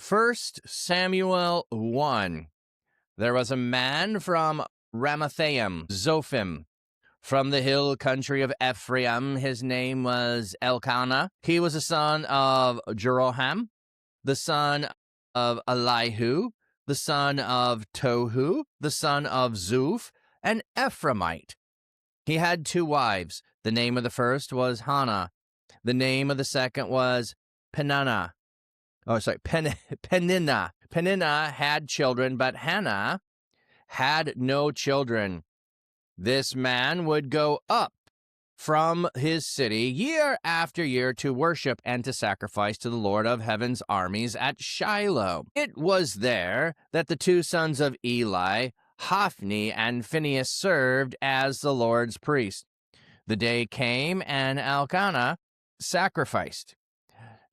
First Samuel 1. There was a man from Ramathaim, Zophim, from the hill country of Ephraim. His name was Elkanah. He was the son of Jeroham, the son of Elihu, the son of Tohu, the son of Zuph, an Ephraimite. He had 2 wives. The name of the first was Hannah. The name of the second was Peninnah. Peninnah. Peninnah had children, but Hannah had no children. This man would go up from his city year after year to worship and to sacrifice to the Lord of heaven's armies at Shiloh. It was there that the 2 sons of Eli, Hophni and Phinehas, served as the Lord's priest. The day came and Elkanah sacrificed.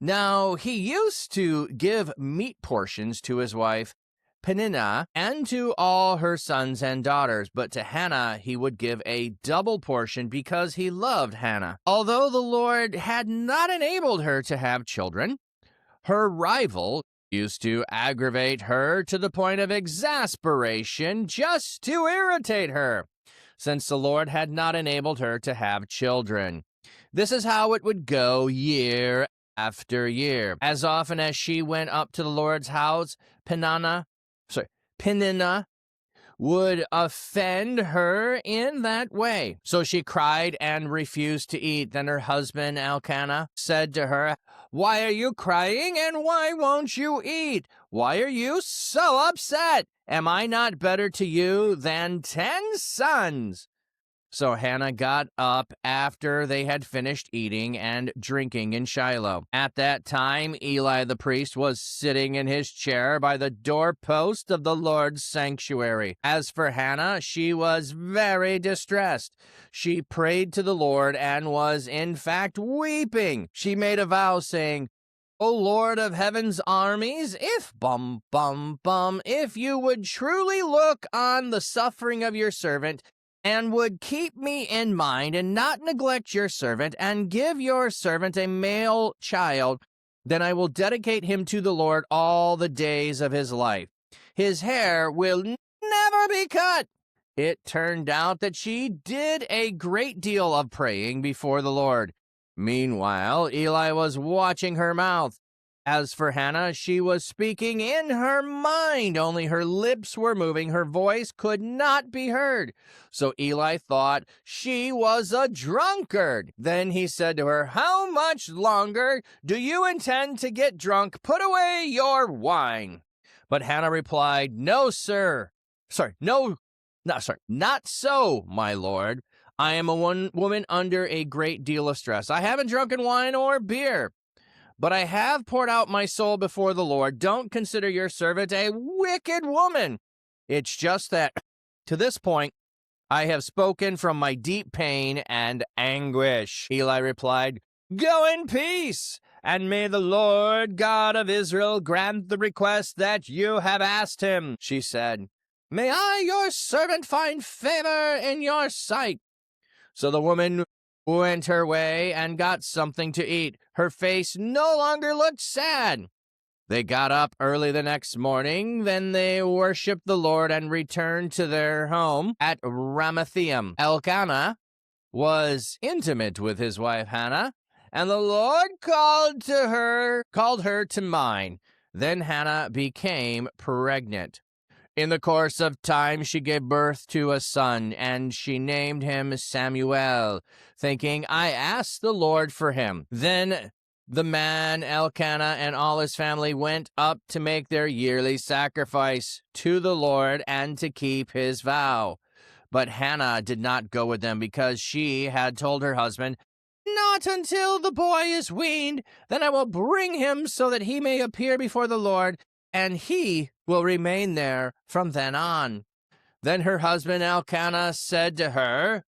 Now he used to give meat portions to his wife Peninnah and to all her sons and daughters, but to Hannah he would give a double portion because he loved Hannah. Although the Lord had not enabled her to have children, her rival used to aggravate her to the point of exasperation just to irritate her, since the Lord had not enabled her to have children. This is how it would go year after year. As often as she went up to the Lord's house, Peninnah would offend her in that way. So she cried and refused to eat. Then her husband Elkanah said to her, "Why are you crying, and why won't you eat? Why are you so upset? Am I not better to you than 10 sons?" So Hannah got up after they had finished eating and drinking in Shiloh. At that time, Eli the priest was sitting in his chair by the doorpost of the Lord's sanctuary. As for Hannah, she was very distressed. She prayed to the Lord and was, in fact, weeping. She made a vow, saying, "O Lord of heaven's armies, if you would truly look on the suffering of your servant, and would keep me in mind and not neglect your servant, and give your servant a male child, then I will dedicate him to the Lord all the days of his life. His hair will never be cut." It turned out that she did a great deal of praying before the Lord. Meanwhile, Eli was watching her mouth. As for Hannah, she was speaking in her mind, only her lips were moving. Her voice could not be heard. So Eli thought she was a drunkard. Then he said to her, "How much longer do you intend to get drunk? Put away your wine." But Hannah replied, "Not so, my lord. I am a woman under a great deal of stress. I haven't drunken wine or beer, but I have poured out my soul before the Lord. Don't consider your servant a wicked woman. It's just that to this point, I have spoken from my deep pain and anguish." Eli replied, "Go in peace, and may the Lord God of Israel grant the request that you have asked him." She said, "May I, your servant, find favor in your sight." So the woman went her way and got something to eat. Her face no longer looked sad. They got up early the next morning. Then they worshipped the Lord and returned to their home at Ramathaim. Elkanah was intimate with his wife Hannah, and the Lord called her to mind. Then Hannah became pregnant. In the course of time, she gave birth to a son, and she named him Samuel, thinking, "I asked the Lord for him." Then the man Elkanah and all his family went up to make their yearly sacrifice to the Lord and to keep his vow. But Hannah did not go with them because she had told her husband, "Not until the boy is weaned, then I will bring him so that he may appear before the Lord, and he will remain there from then on." Then her husband Elkanah said to her,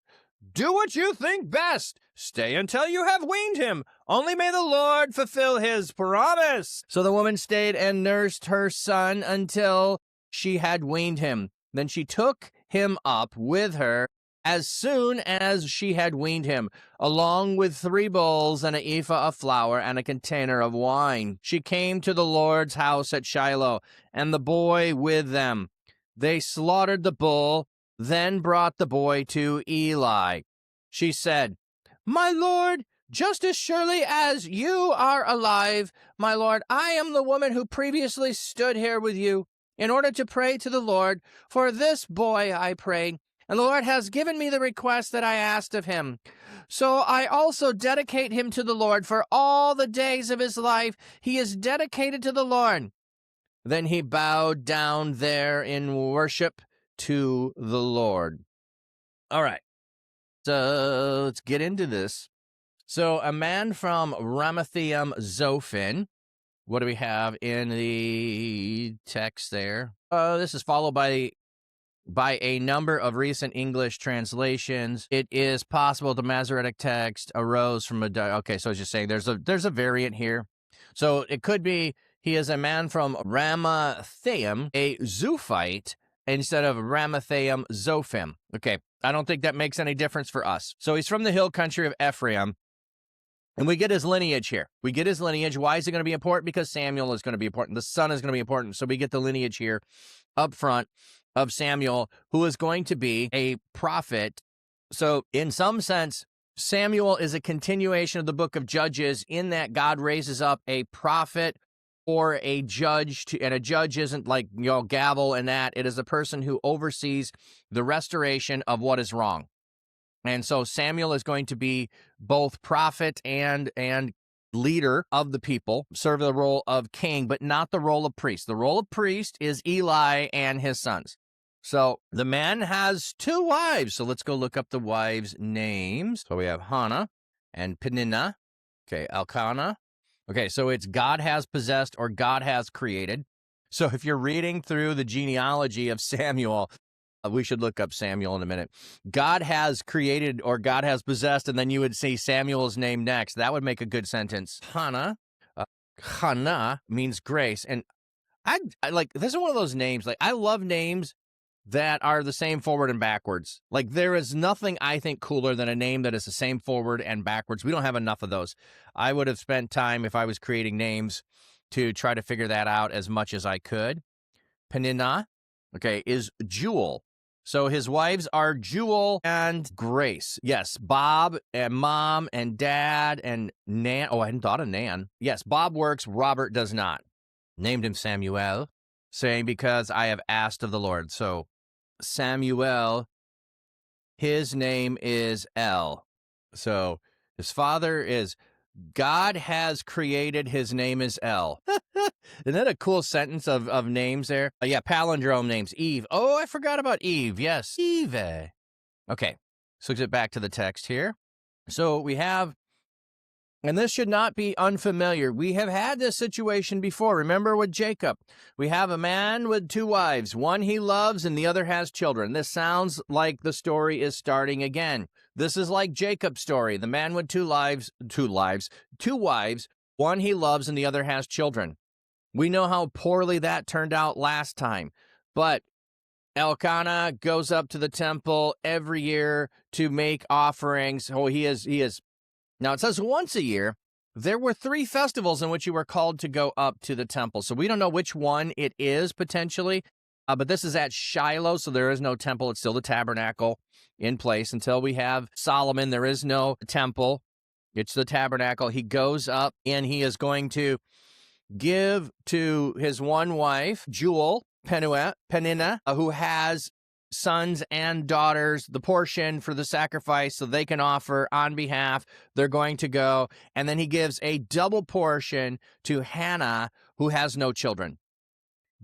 "Do what you think best. Stay until you have weaned him. Only may the Lord fulfill his promise." So the woman stayed and nursed her son until she had weaned him. Then she took him up with her as soon as she had weaned him, along with 3 bulls and an ephah of flour and a container of wine. She came to the Lord's house at Shiloh, and the boy with them. They slaughtered the bull, then brought the boy to Eli. She said, "My lord, just as surely as you are alive, my lord, I am the woman who previously stood here with you in order to pray to the Lord. For this boy I prayed, and the Lord has given me the request that I asked of him. So I also dedicate him to the Lord. For all the days of his life he is dedicated to the Lord." Then he bowed down there in worship to the Lord. All right, so let's get into this. So a man from Ramathaim Zophim. What do we have in the text there? This is followed by a number of recent English translations. It is possible the Masoretic text arose from a... Okay, so I was just saying there's a variant here. So it could be he is a man from Ramathaim, a Zophite, instead of Ramathaim Zophim. Okay, I don't think that makes any difference for us. So he's from the hill country of Ephraim. And we get his lineage here. We get his lineage. Why is it going to be important? Because Samuel is going to be important. The son is going to be important. So we get the lineage here up front of Samuel, who is going to be a prophet. So in some sense, Samuel is a continuation of the book of Judges in that God raises up a prophet or a judge, and a judge isn't like, gavel and that. It is a person who oversees the restoration of what is wrong. And so Samuel is going to be both prophet and leader of the people, serve the role of king, but not the role of priest. The role of priest is Eli and his sons. So the man has 2 wives. So let's go look up the wives' names. So we have Hannah and Peninnah. Okay, Elkanah. Okay, so it's God has possessed or God has created. So if you're reading through the genealogy of Samuel, we should look up Samuel in a minute. God has created or God has possessed, and then you would see Samuel's name next. That would make a good sentence. Hannah, Hannah means grace. And I like, this is one of those names. Like, I love names that are the same forward and backwards. Like, there is nothing I think cooler than a name that is the same forward and backwards. We don't have enough of those. I would have spent time if I was creating names to try to figure that out as much as I could. Peninnah, okay, is Jewel. So his wives are Jewel and Grace. Yes, Bob and Mom and Dad and Nan. Oh, I hadn't thought of Nan. Yes, Bob works. Robert does not. Named him Samuel, saying, because I have asked of the Lord. So Samuel, his name is El. So his father is God has created, his name is El. Isn't that a cool sentence of names there? Yeah, palindrome names. Eve. Oh, I forgot about Eve. Yes, Eve. Okay, so let's get back to the text here. So we have, and this should not be unfamiliar. We have had this situation before. Remember with Jacob. We have a man with 2 wives. One he loves and the other has children. This sounds like the story is starting again. This is like Jacob's story. The man with 2 wives, one he loves and the other has children. We know how poorly that turned out last time. But Elkanah goes up to the temple every year to make offerings. Oh, he is. Now it says once a year. There were 3 festivals in which you were called to go up to the temple. So we don't know which one it is potentially. But this is at Shiloh, so there is no temple. It's still the tabernacle in place until we have Solomon. There is no temple. It's the tabernacle. He goes up and he is going to give to his one wife, Jewel, Peninnah, who has sons and daughters, the portion for the sacrifice so they can offer on behalf. They're going to go. And then he gives a double portion to Hannah, who has no children.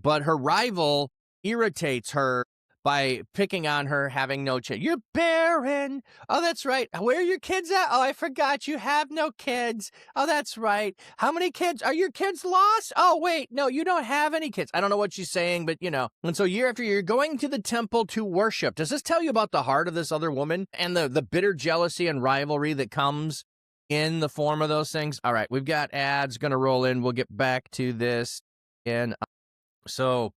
But her rival irritates her by picking on her having no children. You're barren. Oh, that's right. Where are your kids at? Oh, I forgot you have no kids. Oh, that's right. How many kids? Are your kids lost? Oh, wait. No, you don't have any kids. I don't know what she's saying, but And so year after year, going to the temple to worship. Does this tell you about the heart of this other woman and the bitter jealousy and rivalry that comes in the form of those things? All right, we've got ads going to roll in. We'll get back to this in. So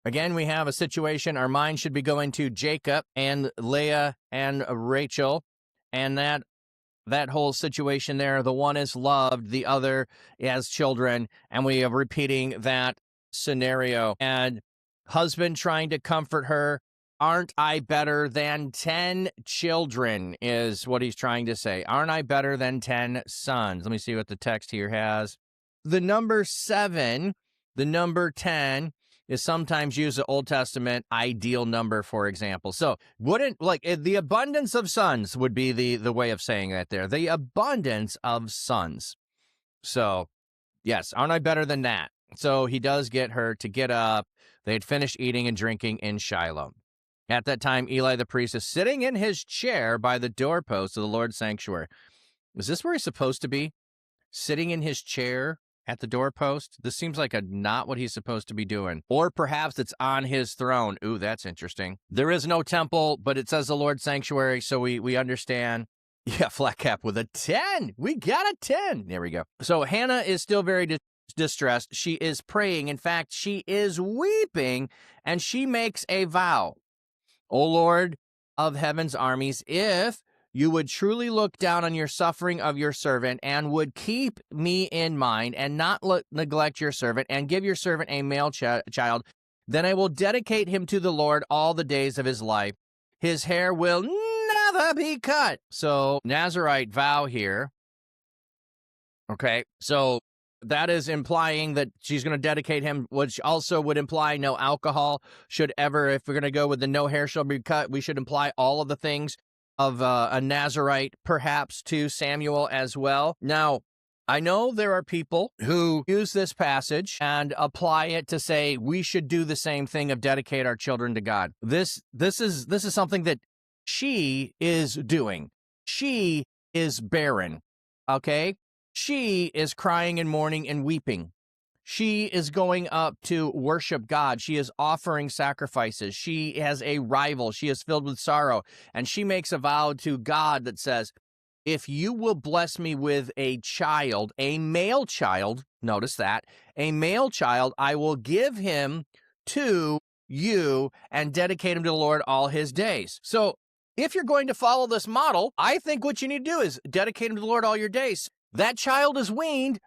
Again, we have a situation. Our mind should be going to Jacob and Leah and Rachel, and that whole situation there. The one is loved, the other has children, and we are repeating that scenario. And husband trying to comfort her. Aren't I better than 10 children is what he's trying to say. Aren't I better than 10 sons? Let me see what the text here has. The number 7, the number 10 is sometimes used the Old Testament ideal number, for example. So wouldn't, like, the abundance of sons would be the way of saying that there. The abundance of sons. So, yes, aren't I better than that? So he does get her to get up. They had finished eating and drinking in Shiloh. At that time, Eli the priest is sitting in his chair by the doorpost of the Lord's sanctuary. Is this where he's supposed to be? Sitting in his chair at the doorpost? This seems like not what he's supposed to be doing. Or perhaps it's on his throne. Ooh, that's interesting. There is no temple, but it says the Lord's sanctuary, so we understand. Yeah, flat cap with a 10. We got a 10. There we go. So Hannah is still very distressed. She is praying. In fact, she is weeping, and she makes a vow. O Lord of heaven's armies, if you would truly look down on your suffering of your servant and would keep me in mind and not neglect your servant and give your servant a male child, then I will dedicate him to the Lord all the days of his life. His hair will never be cut. So Nazirite vow here. Okay, so that is implying that she's going to dedicate him, which also would imply no alcohol should ever, if we're going to go with the no hair shall be cut, we should imply all of the things of a Nazirite, perhaps to Samuel as well. Now, I know there are people who use this passage and apply it to say we should do the same thing of dedicate our children to God. This is something that she is doing. She is barren, okay? She is crying and mourning and weeping. She is going up to worship God. She is offering sacrifices. She has a rival. She is filled with sorrow. And she makes a vow to God that says, if you will bless me with a child, a male child, notice that, a male child, I will give him to you and dedicate him to the Lord all his days. So if you're going to follow this model, I think what you need to do is dedicate him to the Lord all your days. That child is weaned.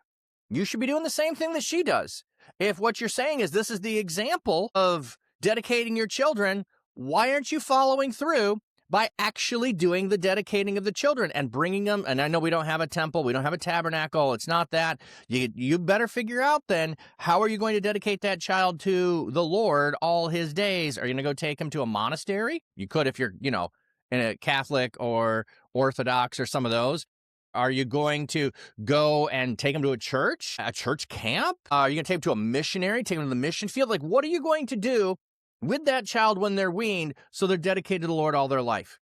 You should be doing the same thing that she does. If what you're saying is this is the example of dedicating your children, why aren't you following through by actually doing the dedicating of the children and bringing them? And I know we don't have a temple. We don't have a tabernacle. It's not that. You better figure out then, how are you going to dedicate that child to the Lord all his days? Are you going to go take him to a monastery? You could if you're, in a Catholic or Orthodox or some of those. Are you going to go and take them to a church camp? Are you going to take them to a missionary, take them to the mission field? Like, what are you going to do with that child when they're weaned so they're dedicated to the Lord all their life?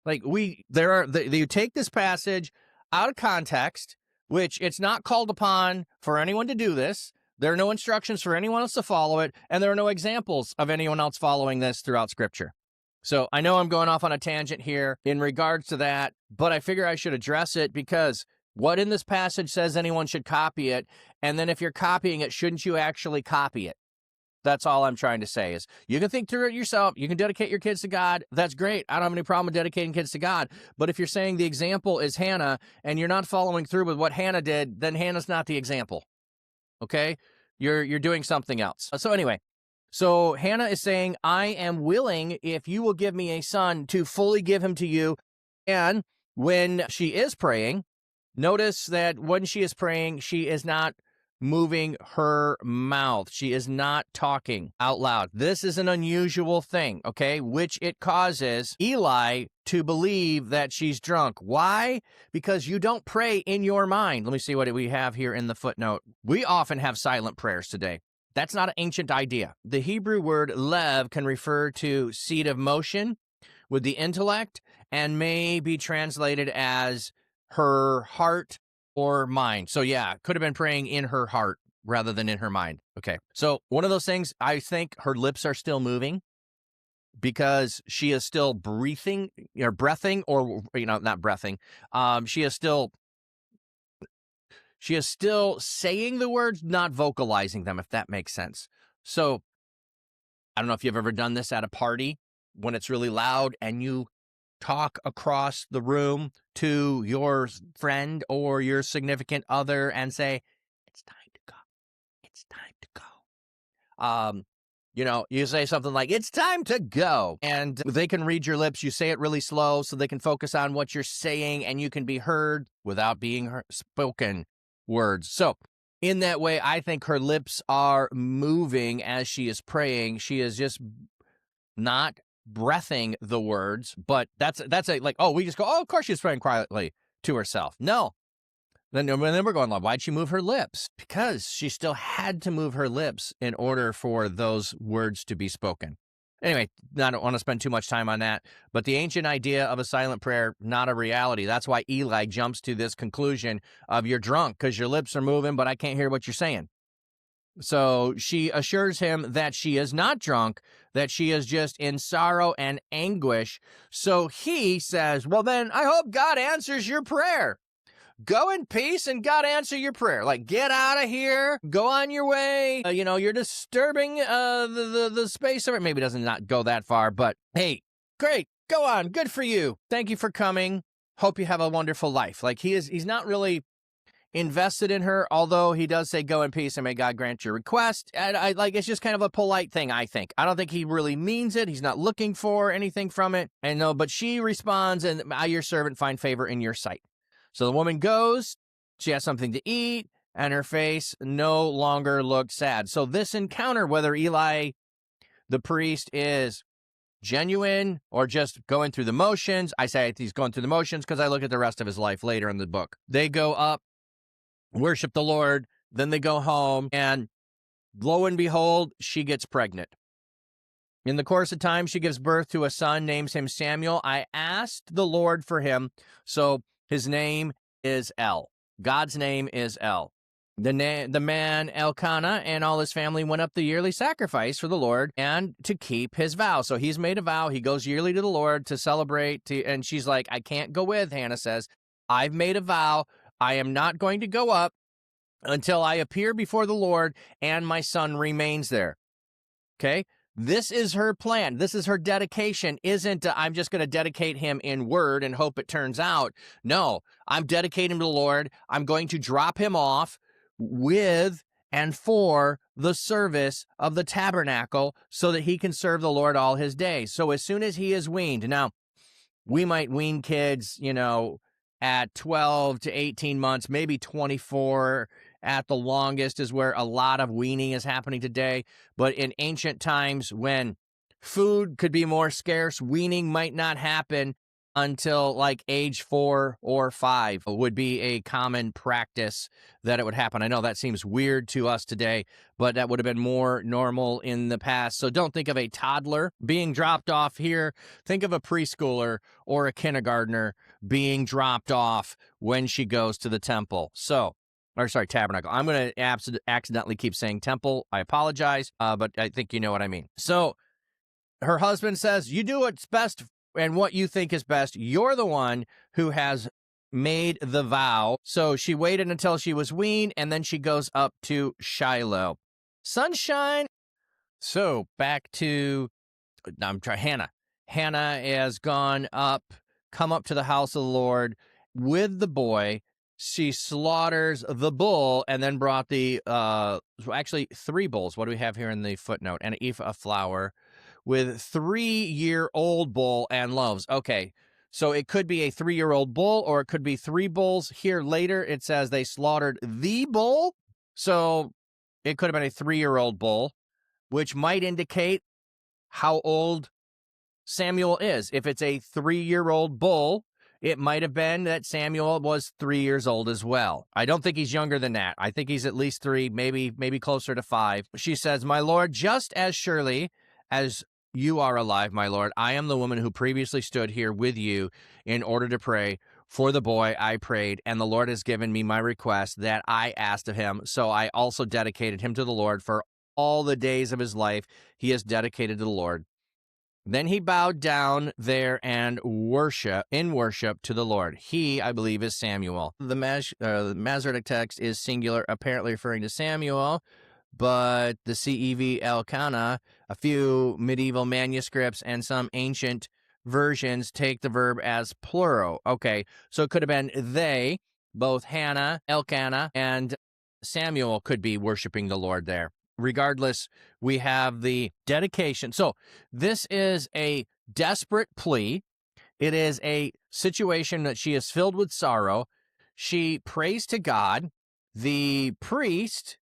Like, you take this passage out of context, which it's not called upon for anyone to do this. There are no instructions for anyone else to follow it, and there are no examples of anyone else following this throughout Scripture. So I know I'm going off on a tangent here in regards to that, but I figure I should address it because what in this passage says anyone should copy it, and then if you're copying it, shouldn't you actually copy it? That's all I'm trying to say is you can think through it yourself. You can dedicate your kids to God. That's great. I don't have any problem with dedicating kids to God. But if you're saying the example is Hannah and you're not following through with what Hannah did, then Hannah's not the example. Okay? You're doing something else. So anyway. So Hannah is saying, I am willing, if you will give me a son, to fully give him to you. And when she is praying, notice that when she is praying, she is not moving her mouth. She is not talking out loud. This is an unusual thing, okay, which it causes Eli to believe that she's drunk. Why? Because you don't pray in your mind. Let me see what we have here in the footnote. We often have silent prayers today. That's not an ancient idea. The Hebrew word lev can refer to seat of motion with the intellect and may be translated as her heart or mind. So yeah, could have been praying in her heart rather than in her mind. Okay. So one of those things, I think her lips are still moving because she is still breathing, or not breathing. She is still saying the words, not vocalizing them, if that makes sense. So I don't know if you've ever done this at a party when it's really loud and you talk across the room to your friend or your significant other and say, it's time to go. It's time to go. You say something like, it's time to go. And they can read your lips. You say it really slow so they can focus on what you're saying and you can be heard without being spoken words. So in that way, I think her lips are moving as she is praying. She is just not breathing the words, but that's we just go, oh, of course she's praying quietly to herself. No. Then we're going, why'd she move her lips? Because she still had to move her lips in order for those words to be spoken. Anyway, I don't want to spend too much time on that, but the ancient idea of a silent prayer, not a reality. That's why Eli jumps to this conclusion of you're drunk because your lips are moving, but I can't hear what you're saying. So she assures him that she is not drunk, that she is just in sorrow and anguish. So he says, well, then I hope God answers your prayer. Go in peace and God answer your prayer. Like, get out of here. Go on your way. You're disturbing the space of it. Maybe it doesn't not go that far, but hey, great. Go on. Good for you. Thank you for coming. Hope you have a wonderful life. Like he's not really invested in her, although he does say, go in peace and may God grant your request. And it's just kind of a polite thing, I think. I don't think he really means it. He's not looking for anything from it. And no, but she responds, and I, your servant, find favor in your sight. So the woman goes, she has something to eat, and her face no longer looks sad. So this encounter, whether Eli, the priest, is genuine or just going through the motions, I say he's going through the motions because I look at the rest of his life later in the book. They go up, worship the Lord, then they go home, and lo and behold, she gets pregnant. In the course of time, she gives birth to a son, names him Samuel. I asked the Lord for him, so his name is El. God's name is El. The man Elkanah and all his family went up the yearly sacrifice for the Lord and to keep his vow. So he's made a vow. He goes yearly to the Lord to celebrate. And she's like, I can't go with, Hannah says. I've made a vow. I am not going to go up until I appear before the Lord and my son remains there. Okay? This is her plan. This is her dedication. Isn't I'm just going to dedicate him in word and hope it turns out. No, I'm dedicating him to the Lord. I'm going to drop him off with and for the service of the tabernacle so that he can serve the Lord all his days. So as soon as he is weaned, now we might wean kids, at 12 to 18 months, maybe 24 at the longest is where a lot of weaning is happening today. But in ancient times when food could be more scarce, weaning might not happen until like age 4 or 5 would be a common practice that it would happen. I know that seems weird to us today, but that would have been more normal in the past. So don't think of a toddler being dropped off here. Think of a preschooler or a kindergartner being dropped off when she goes to the temple. Tabernacle. I'm going to accidentally keep saying temple. I apologize, but I think you know what I mean. So her husband says, you do what's best and what you think is best. You're the one who has made the vow. So she waited until she was weaned, and then she goes up to Shiloh. Sunshine. So back to Hannah. Hannah has come up to the house of the Lord with the boy. She slaughters the bull and then brought the, actually 3 bulls. What do we have here in the footnote? And an ephah of flour with 3-year-old bull and loaves. Okay, so it could be a 3-year-old bull or it could be 3 bulls. Here later it says they slaughtered the bull. So it could have been a 3-year-old bull, which might indicate how old Samuel is. If it's a 3-year-old bull, it might have been that Samuel was 3 years old as well. I don't think he's younger than that. I think he's at least 3, maybe closer to 5. She says, my Lord, just as surely as you are alive, my Lord, I am the woman who previously stood here with you in order to pray. For the boy I prayed, and the Lord has given me my request that I asked of him. So I also dedicated him to the Lord for all the days of his life. He is dedicated to the Lord. Then he bowed down there and worship to the Lord. He, I believe, is Samuel. The Masoretic text is singular, apparently referring to Samuel, but the CEV Elkanah, a few medieval manuscripts, and some ancient versions take the verb as plural. Okay, so it could have been they, both Hannah, Elkanah, and Samuel could be worshiping the Lord there. Regardless, we have the dedication. So this is a desperate plea. It is a situation that she is filled with sorrow. She prays to God. The priest,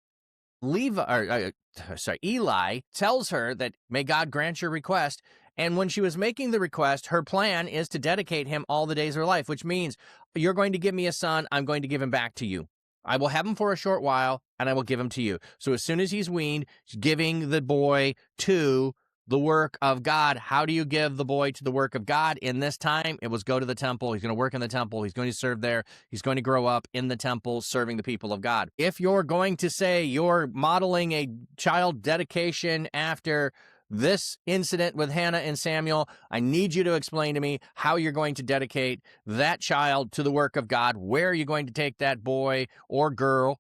Eli, tells her that may God grant your request. And when she was making the request, her plan is to dedicate him all the days of her life, which means you're going to give me a son. I'm going to give him back to you. I will have him for a short while, and I will give him to you. So as soon as he's weaned, she's giving the boy to the work of God. How do you give the boy to the work of God? In this time, it was go to the temple. He's going to work in the temple. He's going to serve there. He's going to grow up in the temple serving the people of God. If you're going to say you're modeling a child dedication after this incident with Hannah and Samuel, I need you to explain to me how you're going to dedicate that child to the work of God. Where are you going to take that boy or girl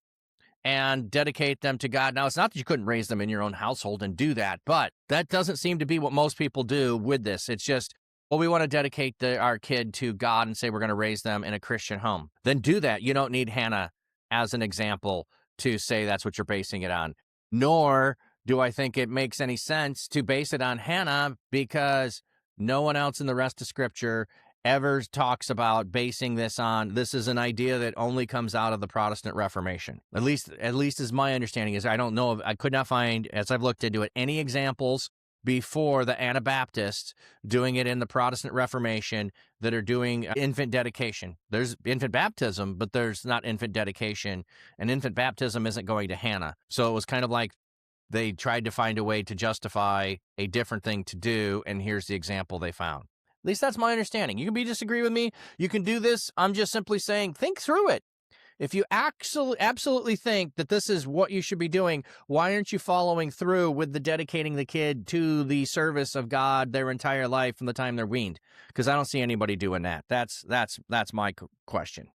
and dedicate them to God? Now, it's not that you couldn't raise them in your own household and do that, but that doesn't seem to be what most people do with this. It's just, well, we want to dedicate our kid to God and say we're going to raise them in a Christian home. Then do that. You don't need Hannah as an example to say that's what you're basing it on. Nor do I think it makes any sense to base it on Hannah, because no one else in the rest of Scripture ever talks about basing this on. This is an idea that only comes out of the Protestant Reformation. At least as my understanding is. I don't know. I could not find, as I've looked into it, any examples before the Anabaptists doing it in the Protestant Reformation that are doing infant dedication. There's infant baptism, but there's not infant dedication, and infant baptism isn't going to Hannah. So it was kind of like they tried to find a way to justify a different thing to do, and here's the example they found. At least that's my understanding. You can disagree with me. You can do this. I'm just simply saying, think through it. If you absolutely think that this is what you should be doing, why aren't you following through with the dedicating the kid to the service of God their entire life from the time they're weaned? Because I don't see anybody doing that. That's my question.